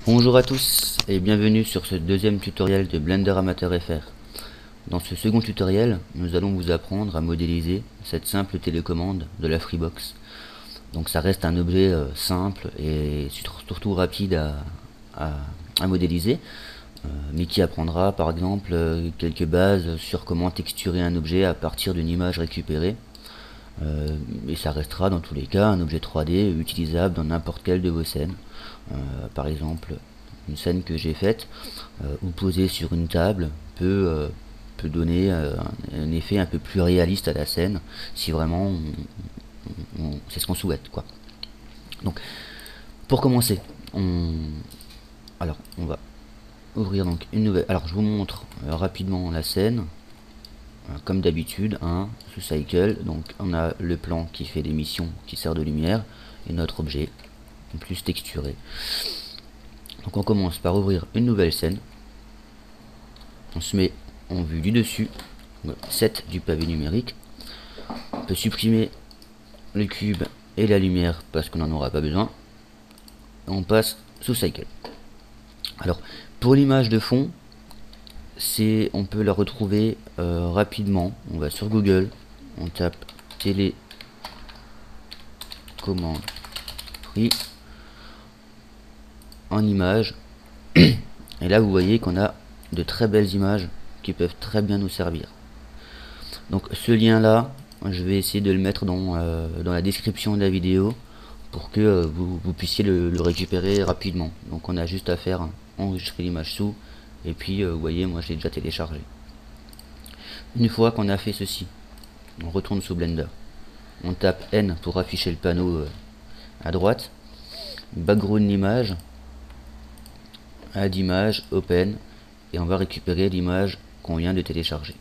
Bonjour à tous et bienvenue sur ce deuxième tutoriel de Blender Amateur FR. Dans ce second tutoriel, nous allons vous apprendre à modéliser cette simple télécommande de la Freebox. Donc ça reste un objet simple et surtout rapide à modéliser, mais qui apprendra par exemple quelques bases sur comment texturer un objet à partir d'une image récupérée. Et ça restera dans tous les cas un objet 3D utilisable dans n'importe quelle de vos scènes. Par exemple, une scène que j'ai faite ou posée sur une table peut donner un effet un peu plus réaliste à la scène si vraiment c'est ce qu'on souhaite, quoi. Donc pour commencer, alors on va ouvrir donc une nouvelle. Alors je vous montre rapidement la scène. Comme d'habitude, sous cycle, donc on a le plan qui fait l'émission, qui sert de lumière, et notre objet, en plus texturé. Donc on commence par ouvrir une nouvelle scène. On se met en vue du dessus, 7 du pavé numérique. On peut supprimer le cube et la lumière parce qu'on n'en aura pas besoin. On passe sous cycle. Alors pour l'image de fond, on peut la retrouver rapidement. On va sur Google, on tape télécommande free en image et là vous voyez qu'on a de très belles images qui peuvent très bien nous servir. Donc ce lien là, je vais essayer de le mettre dans la description de la vidéo pour que vous puissiez le récupérer rapidement. Donc on a juste à faire enregistrer l'image sous. Et puis vous voyez, moi je l'ai déjà téléchargé. Une fois qu'on a fait ceci, on retourne sous Blender. On tape N pour afficher le panneau à droite. Background image. Add image, open. Et on va récupérer l'image qu'on vient de télécharger.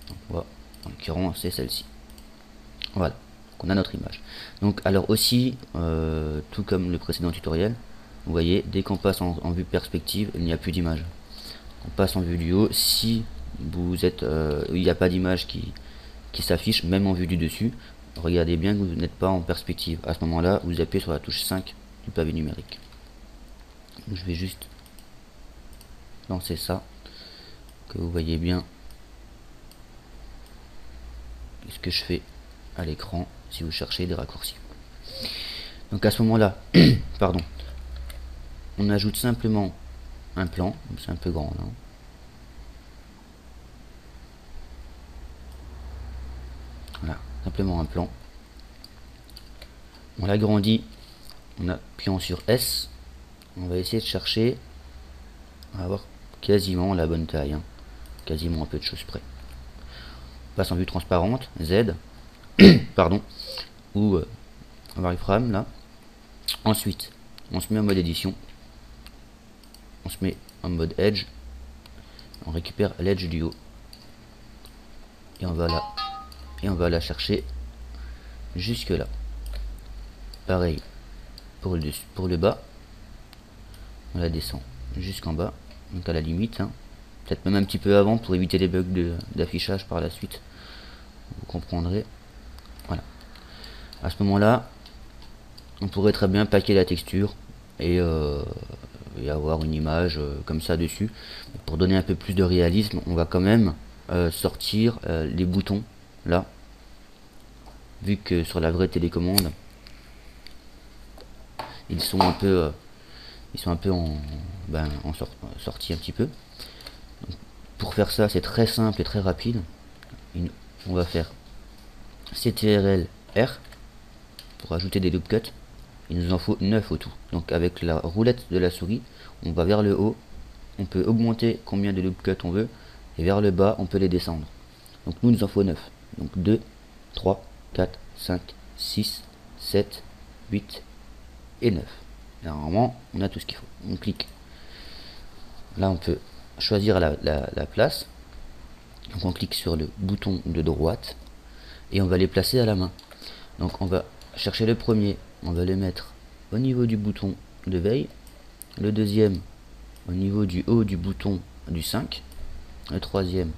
Donc, voilà, en l'occurrence c'est celle-ci. Voilà, donc on a notre image. Donc alors aussi, tout comme le précédent tutoriel, vous voyez, dès qu'on passe en vue perspective, il n'y a plus d'image. On passe en vue du haut. Si vous êtes, il n'y a pas d'image qui s'affiche, même en vue du dessus, regardez bien que vous n'êtes pas en perspective. À ce moment là, vous appuyez sur la touche 5 du pavé numérique. Je vais juste lancer ça, que vous voyez bien ce que je fais à l'écran si vous cherchez des raccourcis. Donc à ce moment là, pardon, on ajoute simplement un plan, c'est un peu grand là. Voilà, simplement un plan. On l'agrandit en appuyant sur S. On va essayer de chercher à avoir quasiment la bonne taille, quasiment un peu de choses près. On passe en vue transparente, Z, pardon, ou wireframe là. Ensuite, on se met en mode édition. On se met en mode edge. On récupère l'edge du haut. Et on va la chercher jusque là. Pareil pour le bas. On la descend jusqu'en bas. Donc à la limite, peut-être même un petit peu avant pour éviter les bugs d'affichage par la suite. Vous comprendrez. Voilà. À ce moment-là, on pourrait très bien paquer la texture et avoir une image comme ça dessus. Pour donner un peu plus de réalisme, on va quand même sortir les boutons là, vu que sur la vraie télécommande ils sont un peu sortis un petit peu. Donc, pour faire ça, c'est très simple et très rapide. On va faire CTRL R pour ajouter des loop cuts. Il nous en faut 9 au tout. Donc avec la roulette de la souris, on va vers le haut, on peut augmenter combien de loop cuts on veut, et vers le bas on peut les descendre. Donc nous, il nous en faut 9. Donc 2, 3, 4, 5, 6, 7, 8 et 9. Et normalement, on a tout ce qu'il faut. On clique. Là, on peut choisir la place. Donc on clique sur le bouton de droite et on va les placer à la main. Donc on va chercher le premier, on va le mettre au niveau du bouton de veille, le deuxième au niveau du haut du bouton du 5, le troisième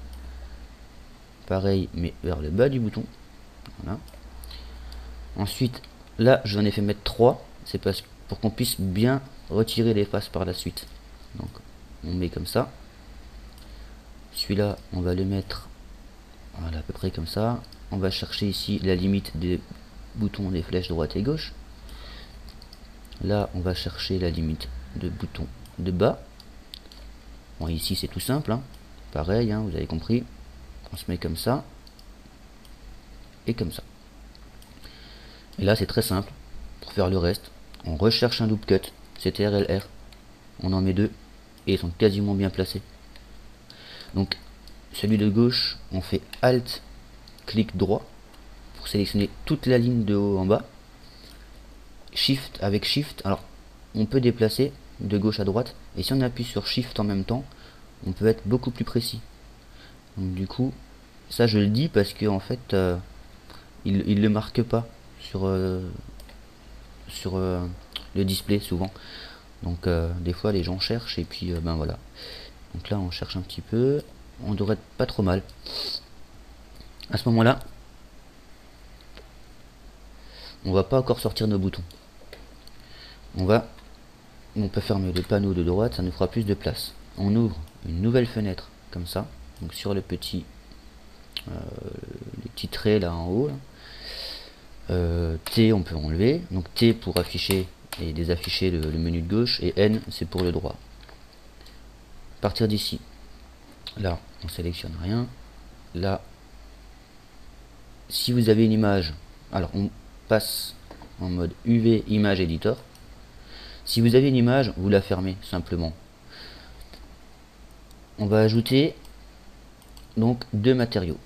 pareil mais vers le bas du bouton. Voilà. Ensuite là j'en ai fait mettre 3, c'est parce que pour qu'on puisse bien retirer les faces par la suite. Donc on met comme ça. Celui-là, on va le mettre voilà, à peu près comme ça. On va chercher ici la limite des boutons des flèches droite et gauche. Là, on va chercher la limite de boutons de bas. Bon, ici, c'est tout simple. Hein. Pareil, hein, vous avez compris. On se met comme ça. Et comme ça. Et là, c'est très simple. Pour faire le reste, on recherche un loop cut. CTRL-R. On en met deux. Et ils sont quasiment bien placés. Donc, celui de gauche, on fait Alt, clic droit. Pour sélectionner toute la ligne de haut en bas. Shift, avec Shift, alors on peut déplacer de gauche à droite. Et si on appuie sur Shift en même temps, on peut être beaucoup plus précis. Donc du coup, ça je le dis parce que en fait, il le marque pas sur le display souvent. Donc des fois les gens cherchent et puis ben voilà. Donc là on cherche un petit peu, on devrait être pas trop mal. À ce moment-là, on va pas encore sortir nos boutons. On peut fermer le panneau de droite, ça nous fera plus de place. On ouvre une nouvelle fenêtre comme ça, donc sur le petit les petits traits là en haut là. T on peut enlever, donc T pour afficher et désafficher le menu de gauche, et N c'est pour le droit. À partir d'ici, là on sélectionne rien. Là, si vous avez une image, alors on passe en mode UV Image Editor. Si vous avez une image, vous la fermez simplement. On va ajouter donc deux matériaux.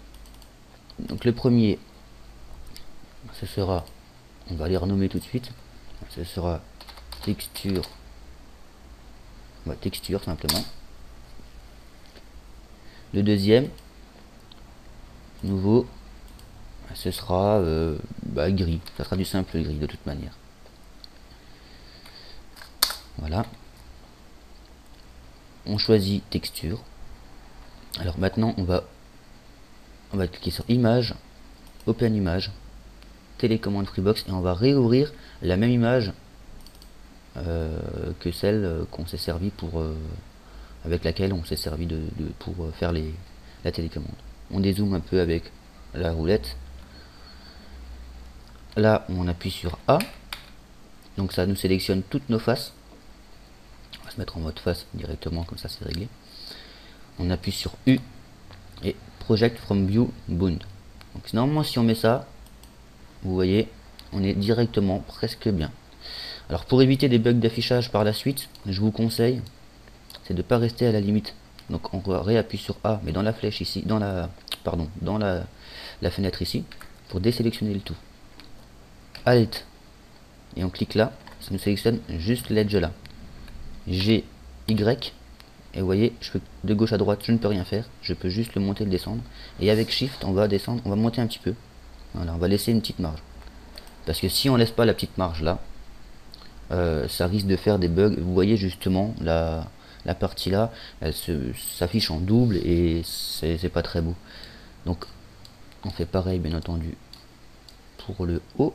Donc le premier, ce sera, on va les renommer tout de suite, ce sera texture, texture simplement. Le deuxième, nouveau, ce sera gris, ça sera du simple gris de toute manière. Voilà. On choisit texture. Alors maintenant on va cliquer sur image, open image, télécommande Freebox, et on va réouvrir la même image que celle qu'on s'est servi pour avec laquelle on s'est servi pour faire la télécommande. On dézoome un peu avec la roulette. Là on appuie sur A, donc ça nous sélectionne toutes nos faces. On va se mettre en mode face directement, comme ça c'est réglé. On appuie sur U et Project from View Bound. Donc normalement si on met ça, vous voyez, on est directement presque bien. Alors pour éviter des bugs d'affichage par la suite, je vous conseille, c'est de ne pas rester à la limite. Donc on réappuie sur A, mais dans la flèche ici, dans la fenêtre ici, pour désélectionner le tout. Alt, et on clique là, ça nous sélectionne juste l'edge là. G, Y, et vous voyez, je peux de gauche à droite, je ne peux rien faire, je peux juste le monter et le descendre. Et avec Shift, on va descendre, on va monter un petit peu. Voilà, on va laisser une petite marge. Parce que si on laisse pas la petite marge là, ça risque de faire des bugs. Vous voyez justement la partie là, elle s'affiche en double et c'est pas très beau. Donc on fait pareil bien entendu pour le haut.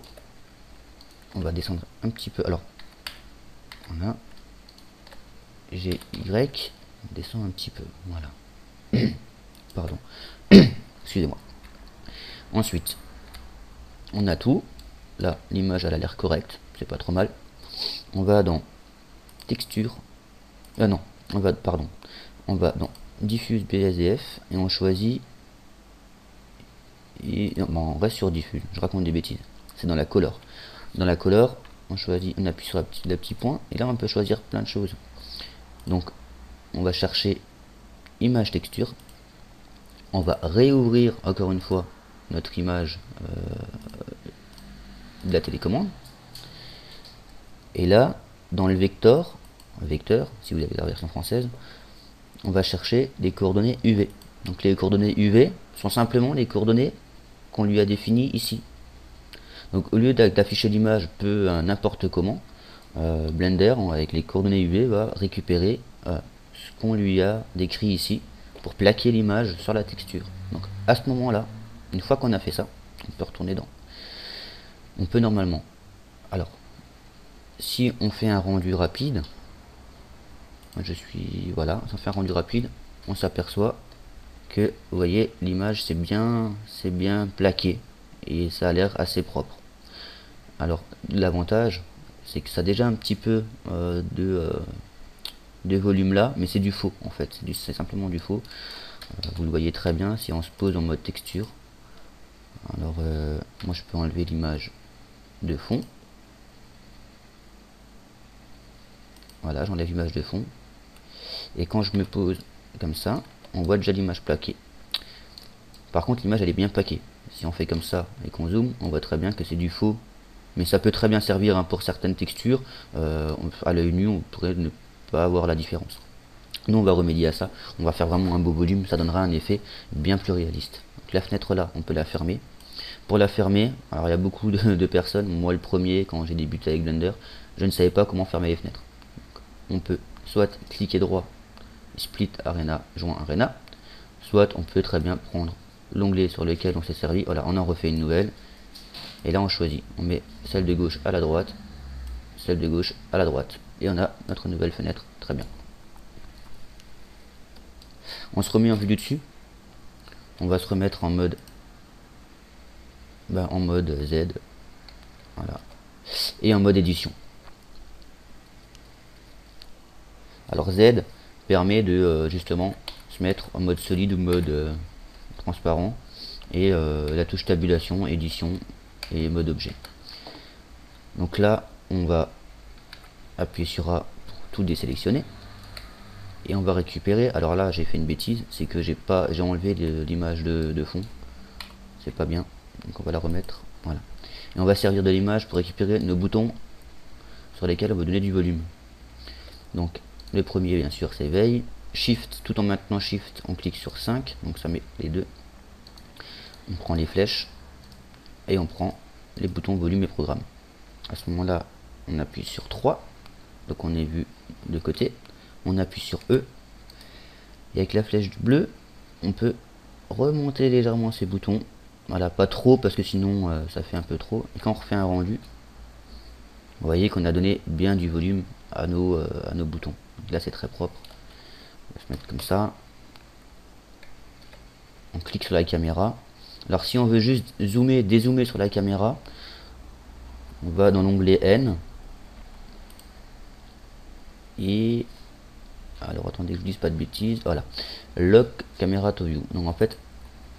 On va descendre un petit peu. Alors voilà, GY, on descend un petit peu. Voilà. Pardon. Excusez-moi. Ensuite, on a tout. Là, l'image elle a l'air correcte, c'est pas trop mal. On va dans texture. Non, on va dans diffuse BSDF et on choisit. Et non, on reste sur diffuse. Je raconte des bêtises. C'est dans la color. Dans la color, on choisit, on appuie sur le petit point et là on peut choisir plein de choses. Donc, on va chercher image texture. On va réouvrir encore une fois notre image de la télécommande. Et là, dans le vecteur, si vous avez la version française, on va chercher des coordonnées UV. Donc les coordonnées UV sont simplement les coordonnées qu'on lui a définies ici. Donc au lieu d'afficher l'image peu n'importe comment, Blender avec les coordonnées UV va récupérer ce qu'on lui a décrit ici pour plaquer l'image sur la texture. Donc à ce moment-là, une fois qu'on a fait ça, on peut retourner dans. On peut normalement, alors si on fait un rendu rapide, Je suis, voilà, sans faire rendu rapide, on s'aperçoit que, vous voyez, l'image c'est bien plaqué et ça a l'air assez propre. Alors, l'avantage, c'est que ça a déjà un petit peu de volume là, mais c'est du faux en fait, c'est simplement du faux. Vous le voyez très bien si on se pose en mode texture. Alors, moi je peux enlever l'image de fond. Voilà, j'enlève l'image de fond. Et quand je me pose comme ça, on voit déjà l'image plaquée. Par contre, l'image elle est bien plaquée. Si on fait comme ça et qu'on zoome, on voit très bien que c'est du faux. Mais ça peut très bien servir hein, pour certaines textures. À l'œil nu, on pourrait ne pas avoir la différence. Nous, on va remédier à ça. On va faire vraiment un beau volume. Ça donnera un effet bien plus réaliste. Donc, la fenêtre là, on peut la fermer. Pour la fermer, alors il y a beaucoup de personnes, moi le premier, quand j'ai débuté avec Blender, je ne savais pas comment fermer les fenêtres. Donc, on peut soit cliquer droit, split arena, joint arena, soit on peut très bien prendre l'onglet sur lequel on s'est servi. Voilà, on en refait une nouvelle. Et là on choisit, on met celle de gauche à la droite, celle de gauche à la droite. Et on a notre nouvelle fenêtre, très bien. On se remet en vue du dessus. On va se remettre en mode Z. Voilà. Et en mode édition. Alors Z permet de justement se mettre en mode solide ou mode transparent. Et la touche tabulation, édition et mode objet. Donc là, on va appuyer sur A pour tout désélectionner. Et on va récupérer. Alors là, j'ai fait une bêtise, c'est que j'ai enlevé l'image de fond. C'est pas bien. Donc on va la remettre. Voilà. Et on va servir de l'image pour récupérer nos boutons sur lesquels on veut donner du volume. Donc le premier, bien sûr, c'est veille. Shift, tout en maintenant Shift, on clique sur 5. Donc ça met les deux. On prend les flèches et on prend les boutons volume et programme. À ce moment là on appuie sur 3, donc on est vu de côté, on appuie sur E et avec la flèche bleue on peut remonter légèrement ces boutons, voilà, pas trop parce que sinon ça fait un peu trop, et quand on refait un rendu vous voyez qu'on a donné bien du volume à nos boutons. Donc là c'est très propre. On va se mettre comme ça, on clique sur la caméra. Alors si on veut juste zoomer, dézoomer sur la caméra, on va dans l'onglet N. Et alors attendez que je dise pas de bêtises. Voilà. Lock camera to view. Donc en fait,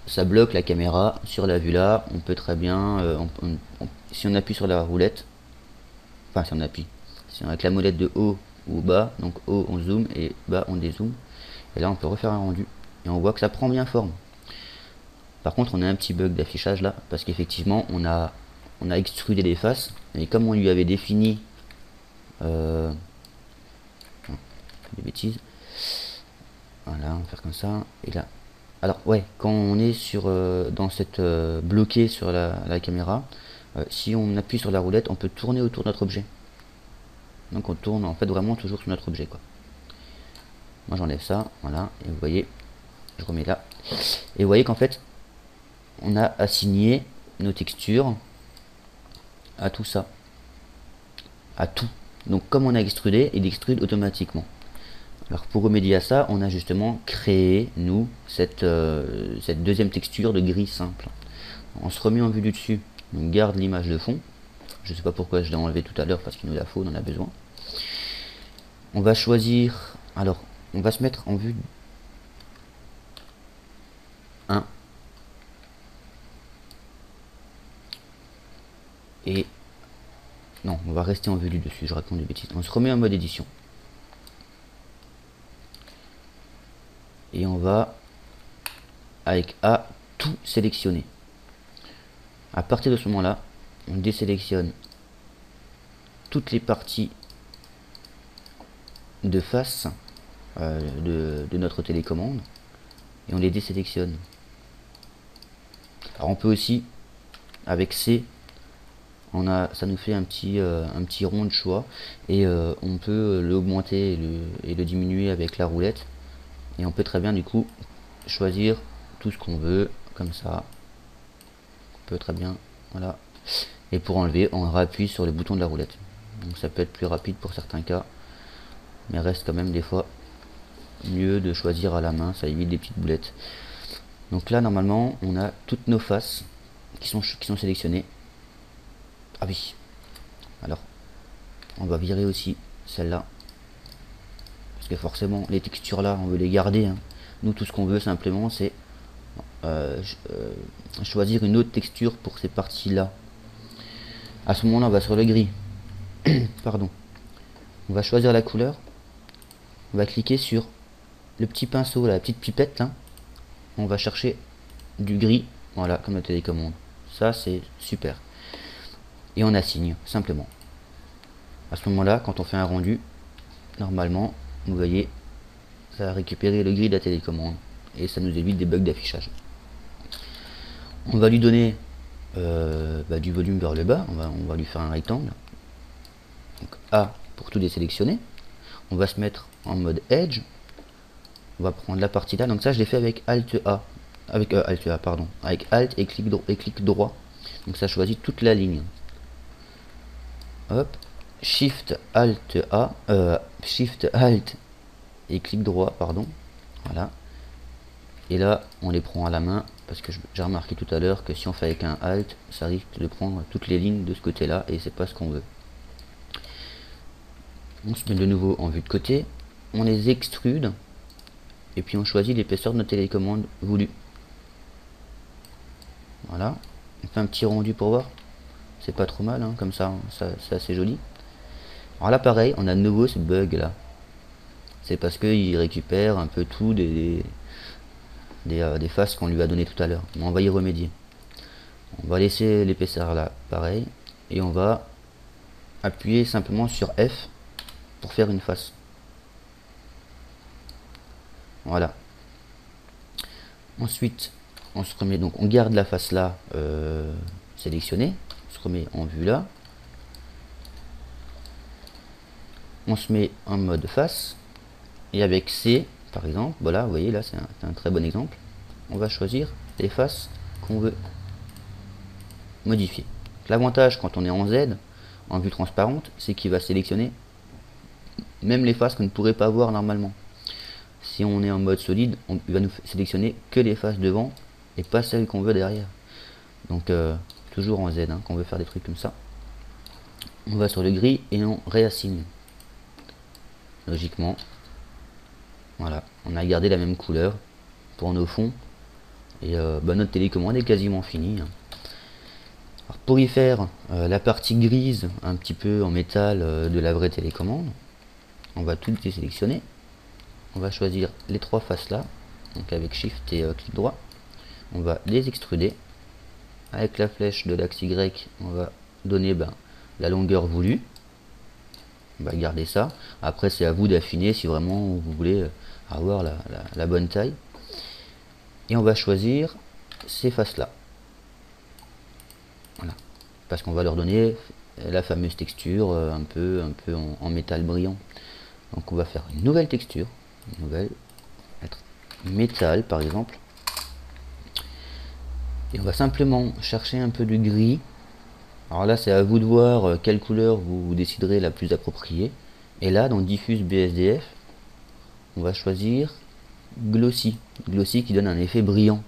ça bloque la caméra sur la vue là. On peut très bien, si on appuie sur la roulette, enfin si on appuie, si on avec la molette de haut ou bas, donc haut on zoom et bas on dézoome. Et là on peut refaire un rendu et on voit que ça prend bien forme. Par contre, on a un petit bug d'affichage là, parce qu'effectivement, on a extrudé les faces, et comme on lui avait défini des bêtises, voilà, on va faire comme ça, et là, alors ouais, quand on est sur dans cette bloqué sur la caméra, si on appuie sur la roulette, on peut tourner autour de notre objet. Donc on tourne en fait vraiment toujours sur notre objet, quoi. Moi j'enlève ça, voilà, et vous voyez, je remets là, et vous voyez qu'en fait, on a assigné nos textures à tout ça, à tout. Donc comme on a extrudé, il extrude automatiquement. Alors pour remédier à ça, on a justement créé nous cette deuxième texture de gris simple. On se remet en vue du dessus, on garde l'image de fond. Je sais pas pourquoi je l'ai enlevé tout à l'heure parce qu'il nous la faut, on en a besoin. On va choisir, alors on va se mettre en vue 1. Et non, on va rester en vue du dessus, je raconte des bêtises. On se remet en mode édition. Et on va, avec A, tout sélectionner. À partir de ce moment-là, on désélectionne toutes les parties de face de notre télécommande. Et on les désélectionne. Alors on peut aussi, avec C, ça nous fait un petit rond de choix et on peut l'augmenter et le diminuer avec la roulette, et on peut très bien du coup choisir tout ce qu'on veut comme ça. On peut très bien, voilà, et pour enlever on rappuie sur le bouton de la roulette, donc ça peut être plus rapide pour certains cas. mais reste quand même des fois mieux de choisir à la main, ça évite des petites boulettes. Donc là normalement on a toutes nos faces qui sont sélectionnées. Ah oui, alors on va virer aussi celle-là, parce que forcément les textures là on veut les garder, hein. Nous tout ce qu'on veut simplement c'est choisir une autre texture pour ces parties là. À ce moment là on va sur le gris. Pardon, on va choisir la couleur, on va cliquer sur le petit pinceau, la petite pipette là, on va chercher du gris, voilà, comme la télécommande. Ça c'est super, et on assigne simplement. À ce moment là quand on fait un rendu, normalement vous voyez ça a récupéré le gris de la télécommande et ça nous évite des bugs d'affichage. On va lui donner du volume vers le bas, on va lui faire un rectangle. Donc A pour tout désélectionner. On va se mettre en mode Edge. On va prendre la partie là. Donc ça je l'ai fait avec Alt A. Avec Alt A, pardon. Avec Alt et clic droit. Donc ça choisit toute la ligne. Hop. Shift Alt A. Shift Alt et clic droit, pardon. Voilà. Et là on les prend à la main, parce que j'ai remarqué tout à l'heure que si on fait avec un Alt, ça risque de prendre toutes les lignes de ce côté là et c'est pas ce qu'on veut. On se met de nouveau en vue de côté, on les extrude et puis on choisit l'épaisseur de notre télécommande voulue. Voilà, on fait un petit rendu pour voir, c'est pas trop mal, hein, comme ça, c'est assez joli. Alors là pareil, on a de nouveau ce bug là, c'est parce qu'il récupère un peu tout des faces qu'on lui a donné tout à l'heure, mais on va y remédier. On va laisser l'épaisseur là pareil et on va appuyer simplement sur F pour faire une face. Voilà. Ensuite on se remet, donc on garde la face là sélectionnée, on se remet en vue là, on se met en mode face et avec C par exemple, voilà, vous voyez là c'est un très bon exemple, on va choisir les faces qu'on veut modifier. L'avantage quand on est en Z, en vue transparente, c'est qu'il va sélectionner même les faces qu'on ne pourrait pas voir normalement. Si on est en mode solide, il va nous sélectionner que les faces devant et pas celles qu'on veut derrière. Donc toujours en Z, hein, quand on veut faire des trucs comme ça. On va sur le gris et on réassigne. Logiquement. Voilà, on a gardé la même couleur pour nos fonds. Et notre télécommande est quasiment finie. Alors, pour y faire la partie grise, un petit peu en métal de la vraie télécommande, on va tout désélectionner. On va choisir les trois faces là, donc avec Shift et clic droit. On va les extruder. Avec la flèche de l'axe Y, on va donner la longueur voulue. On va garder ça. Après, c'est à vous d'affiner si vraiment vous voulez avoir la bonne taille. Et on va choisir ces faces là. Voilà. Parce qu'on va leur donner la fameuse texture un peu en métal brillant. Donc on va faire une nouvelle texture. Une nouvelle, mettre métal par exemple. Et on va simplement chercher un peu de gris. Alors là c'est à vous de voir quelle couleur vous déciderez la plus appropriée. Et là dans diffuse BSDF, on va choisir glossy. Glossy qui donne un effet brillant.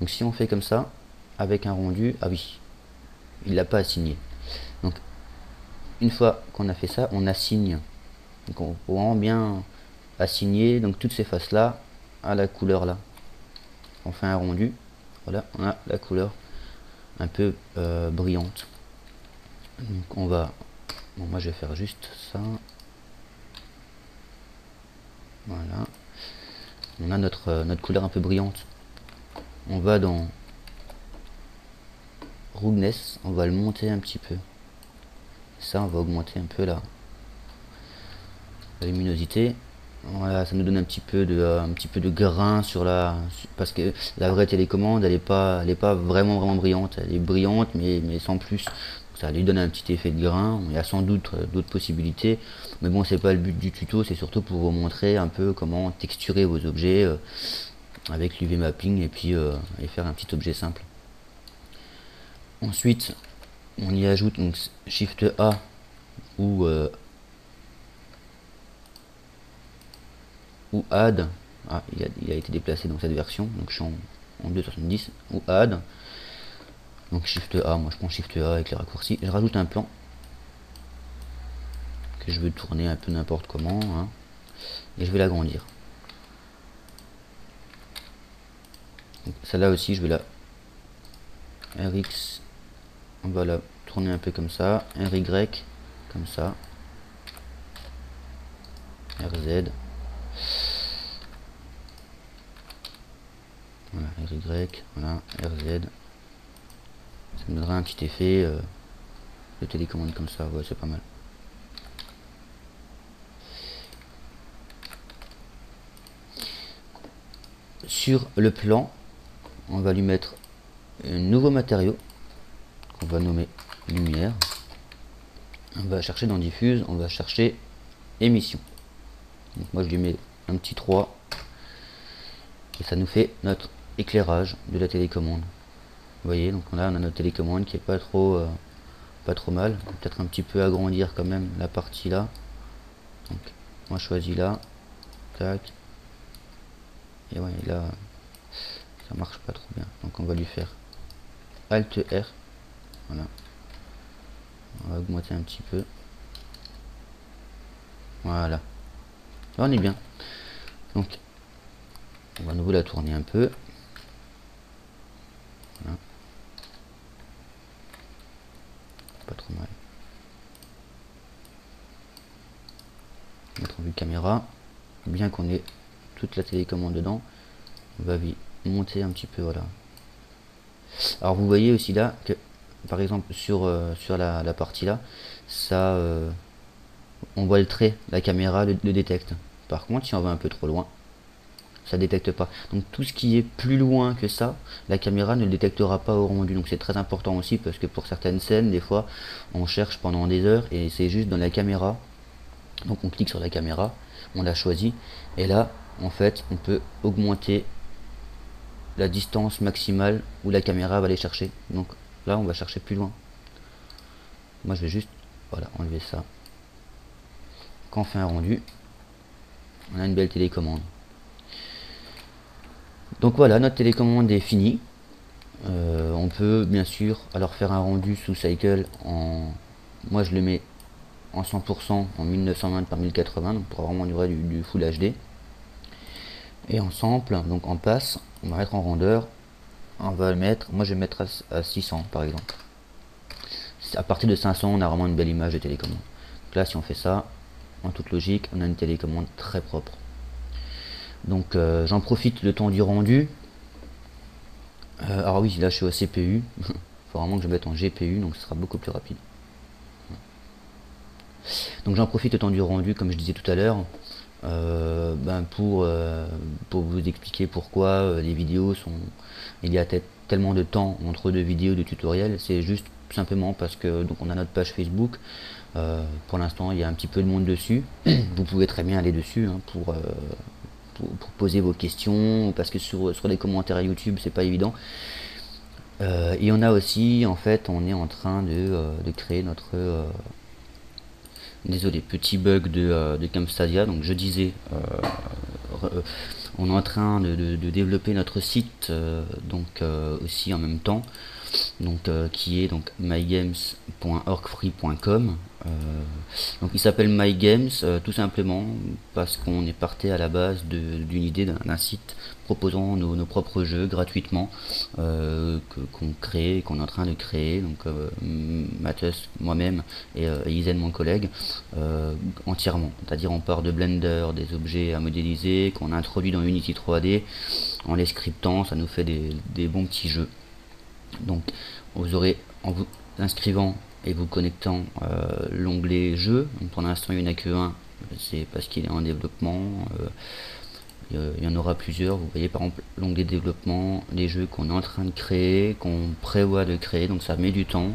Donc si on fait comme ça, avec un rendu, ah oui, il l'a pas assigné. Donc une fois qu'on a fait ça, on assigne. Donc on peut vraiment bien assigner donc toutes ces faces là à la couleur là. On fait un rendu, voilà, on a la couleur un peu brillante. Donc on va, bon, moi je vais faire juste ça. Voilà, on a notre couleur un peu brillante. On va dans Roughness, on va le monter un petit peu. Ça, on va augmenter un peu la luminosité. Voilà, ça nous donne un petit peu de grain sur parce que la vraie télécommande, elle est pas vraiment brillante. Elle est brillante, mais sans plus. Donc, ça lui donne un petit effet de grain. Il y a sans doute d'autres possibilités, mais bon, c'est pas le but du tuto. C'est surtout pour vous montrer un peu comment texturer vos objets avec l'UV mapping et puis et faire un petit objet simple. Ensuite, on y ajoute donc Shift A ou ou add. Ah, il a été déplacé dans cette version, donc je suis en 2.70, ou add. Donc Shift A, moi je prends Shift A avec les raccourcis. Je rajoute un plan que je veux tourner un peu n'importe comment, hein, et je vais l'agrandir. Celle-là aussi, je vais la RX, on va la tourner un peu comme ça, RY comme ça, RZ, voilà, RY, voilà, RZ. Ça me donnera un petit effet de télécommande comme ça, ouais, c'est pas mal. Sur le plan, on va lui mettre un nouveau matériau qu'on va nommer lumière. On va chercher dans diffuse, on va chercher émission. Donc moi je lui mets un petit 3 et ça nous fait notre éclairage de la télécommande. Vous voyez, donc là on a notre télécommande qui est pas trop mal. Peut-être un petit peu agrandir quand même la partie là. Donc moi je choisis là, tac, et ouais, là ça marche pas trop bien, donc on va lui faire Alt R, voilà, on va augmenter un petit peu, voilà, là on est bien. Donc on va à nouveau la tourner un peu, voilà. Pas trop mal. Mettre en vue caméra, bien qu'on ait toute la télécommande dedans, on va monter un petit peu, voilà. Alors vous voyez aussi là que par exemple sur la partie là, ça on voit le trait, la caméra le détecte. Par contre si on va un peu trop loin, ça détecte pas. Donc tout ce qui est plus loin que ça, la caméra ne le détectera pas au rendu. Donc c'est très important aussi parce que pour certaines scènes, des fois, on cherche pendant des heures et c'est juste dans la caméra. Donc on clique sur la caméra, on la choisit et là, en fait, on peut augmenter la distance maximale où la caméra va aller chercher. Donc là, on va chercher plus loin. Moi, je vais juste, voilà, enlever ça. Quand on fait un rendu, on a une belle télécommande. Donc voilà, notre télécommande est finie. On peut bien sûr alors faire un rendu sous cycle en, moi je le mets en 100% en 1920 par 1080, donc pour vraiment durer du Full HD. Et en sample, donc en passe, on va mettre en rondeur, on va le mettre, moi je vais mettre à 600 par exemple. À partir de 500, on a vraiment une belle image de télécommande. Donc là, si on fait ça, en toute logique, on a une télécommande très propre. Donc j'en profite le temps du rendu. Alors oui, là je suis au CPU. Il faut vraiment que je mette en GPU, donc ce sera beaucoup plus rapide. Donc j'en profite le temps du rendu, comme je disais tout à l'heure, pour vous expliquer pourquoi les vidéos sont... Il y a tellement de temps entre deux vidéos de tutoriel. C'est juste simplement parce que donc on a notre page Facebook. Pour l'instant, il y a un petit peu de monde dessus. Vous pouvez très bien aller dessus hein, pour poser vos questions, parce que sur les commentaires à YouTube, c'est pas évident. Et on a aussi, en fait, on est en train de créer notre... désolé, petit bug de Camstadia. Donc je disais, on est en train de développer notre site, donc aussi en même temps, donc qui est donc mygames.orgfree.com. Donc il s'appelle mygames tout simplement parce qu'on est parti à la base d'une idée d'un site proposant nos propres jeux gratuitement, qu'on crée, qu'on est en train de créer, donc Mathus, moi-même et Isen, mon collègue, entièrement. C'est-à-dire on part de Blender, des objets à modéliser qu'on introduit dans Unity 3D, en les scriptant, ça nous fait des bons petits jeux. Donc vous aurez, en vous inscrivant et vous connectant, l'onglet jeu. Donc, pour l'instant il n'y en a que un, c'est parce qu'il est en développement. Il y en aura plusieurs. Vous voyez par exemple l'onglet développement, les jeux qu'on est en train de créer, qu'on prévoit de créer, donc ça met du temps,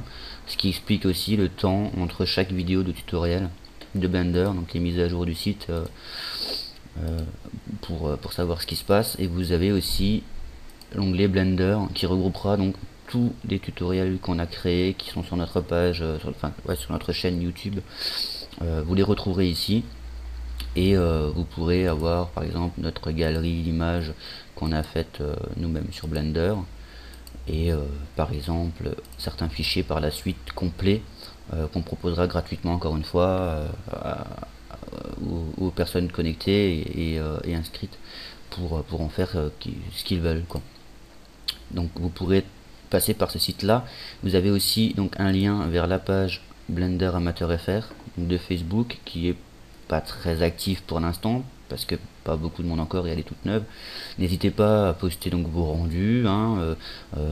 ce qui explique aussi le temps entre chaque vidéo de tutoriel de Blender, donc les mises à jour du site, pour savoir ce qui se passe. Et vous avez aussi l'onglet Blender qui regroupera donc tous les tutoriels qu'on a créés, qui sont sur notre page, sur notre chaîne YouTube. Vous les retrouverez ici. Et vous pourrez avoir par exemple notre galerie d'images qu'on a faite nous-mêmes sur Blender, et par exemple certains fichiers par la suite complets qu'on proposera gratuitement encore une fois aux personnes connectées et inscrites pour en faire ce qu'ils veulent, quoi. Donc vous pourrez passer par ce site là. Vous avez aussi donc un lien vers la page Blender Amateur FR de Facebook, qui est pas très active pour l'instant parce que pas beaucoup de monde encore et elle est toute neuve. N'hésitez pas à poster donc vos rendus,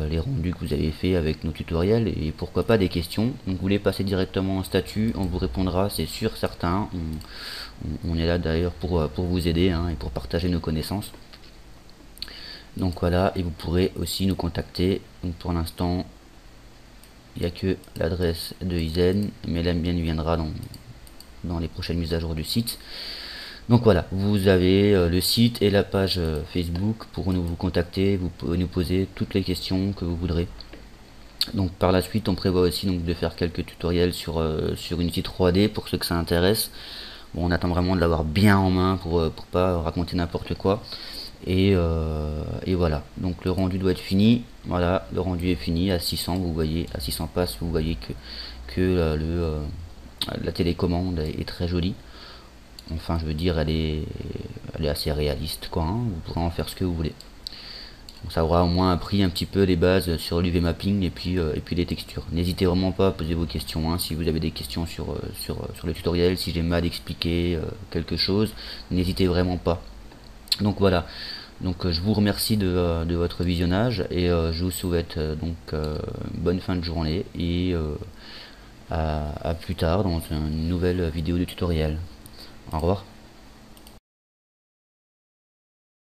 les rendus que vous avez fait avec nos tutoriels, et pourquoi pas des questions. Donc vous voulez passer directement en statut, on vous répondra, c'est sûr, certain. On est là d'ailleurs pour vous aider, et pour partager nos connaissances. Donc voilà, et vous pourrez aussi nous contacter. Donc pour l'instant il n'y a que l'adresse de Izen, mais la mienne viendra dans les prochaines mises à jour du site. Donc voilà, vous avez le site et la page Facebook pour nous vous contacter, vous pouvez nous poser toutes les questions que vous voudrez. Donc par la suite on prévoit aussi donc de faire quelques tutoriels sur Unity 3D pour ceux que ça intéresse. Bon, on attend vraiment de l'avoir bien en main pour pas raconter n'importe quoi. Et voilà, donc le rendu doit être fini. Voilà, le rendu est fini à 600, vous voyez, à 600 passes, vous voyez que la télécommande est très jolie. Enfin, je veux dire, elle est assez réaliste, quoi, vous pourrez en faire ce que vous voulez. Donc, ça aura au moins appris un petit peu les bases sur l'UV mapping et puis les textures. N'hésitez vraiment pas à poser vos questions, si vous avez des questions sur le tutoriel, si j'ai mal expliqué quelque chose, n'hésitez vraiment pas. Donc voilà, donc je vous remercie de votre visionnage et je vous souhaite bonne fin de journée et à plus tard dans une nouvelle vidéo de tutoriel. Au revoir.